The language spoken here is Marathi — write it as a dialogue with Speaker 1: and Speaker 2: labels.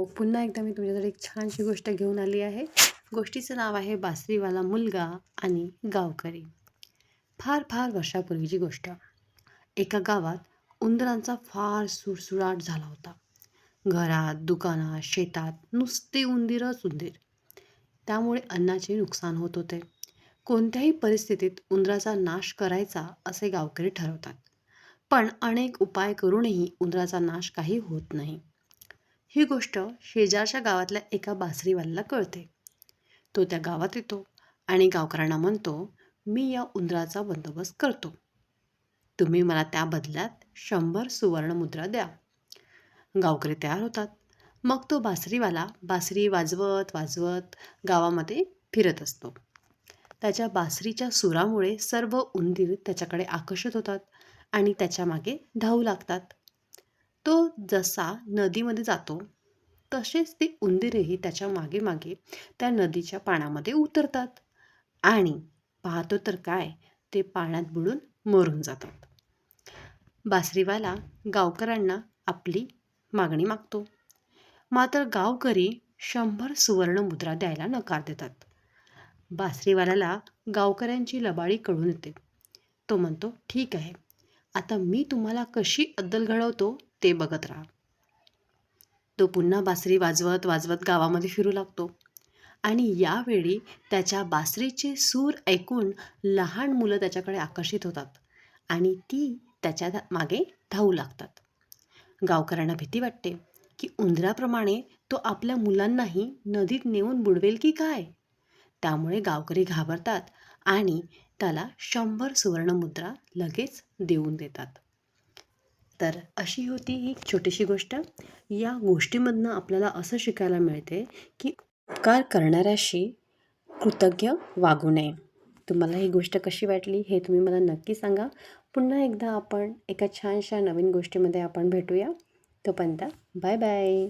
Speaker 1: पुन्हा एकदा मी तुमच्यासाठी एक छानशी गोष्ट घेऊन आली आहे. गोष्टीचं नाव आहे बासरीवाला मुलगा आणि गावकरी. फार फार वर्षापूर्वीची गोष्ट. एका गावात उंदरांचा फार सुळसुळाट झाला होता. घरात, दुकानात, शेतात नुसते उंदीरच उंदीर. त्यामुळे अन्नाचे नुकसान होत होते. कोणत्याही परिस्थितीत उंदराचा नाश करायचा असे गावकरी ठरवतात. पण अनेक उपाय करूनही उंदराचा नाश काही होत नाही. ही गोष्ट शेजारच्या गावातल्या एका बासरीवाल्याला कळते. तो त्या गावात येतो आणि गावकऱ्यांना म्हणतो, मी या उंदराचा बंदोबस्त करतो. तुम्ही मला त्या बदल्यात 100 सुवर्णमुद्रा द्या. गावकरी तयार होतात. मग तो बासरीवाला बासरी वाजवत वाजवत गावामध्ये फिरत असतो. त्याच्या बासरीच्या सुरामुळे सर्व उंदीर त्याच्याकडे आकर्षित होतात आणि त्याच्या मागे धावू लागतात. तो जसा नदीमध्ये जातो तसेच ते उंदीरही त्याच्या मागे मागे त्या नदीच्या पाण्यामध्ये उतरतात आणि पाहतो तर काय, ते पाण्यात बुडून मरून जातात. बासरीवाला गावकऱ्यांना आपली मागणी मागतो. मात्र गावकरी 100 सुवर्णमुद्रा द्यायला नकार देतात. बासरीवाल्याला गावकऱ्यांची लबाडी कळून येते. तो म्हणतो, ठीक आहे, आता मी तुम्हाला कशी अद्दल घडवतो ते बघत राहा. तो पुन्हा बासरी वाजवत वाजवत गावामध्ये फिरू लागतो आणि यावेळी त्याच्या बासरीचे सूर ऐकून लहान मुलं त्याच्याकडे आकर्षित होतात आणि ती त्याच्या मागे धावू लागतात. गावकऱ्यांना भीती वाटते की उंदराप्रमाणे तो आपल्या मुलांनाही नदीत नेऊन बुडवेल की काय. त्यामुळे गावकरी घाबरतात आणि त्याला 100 सुवर्णमुद्रा लगेच देऊन देतात. तर अशी होती ही छोटीशी गोष्ट. या गोष्टीमधनं आपल्याला असं शिकायला मिळते की उपकार करणाऱ्याशी कृतज्ञ वागू नये. तुम्हाला ही गोष्ट कशी वाटली हे तुम्ही मला नक्की सांगा. पुन्हा एकदा आपण एका छानशा नवीन गोष्टीमध्ये आपण भेटूया. तोपर्यंत बाय बाय.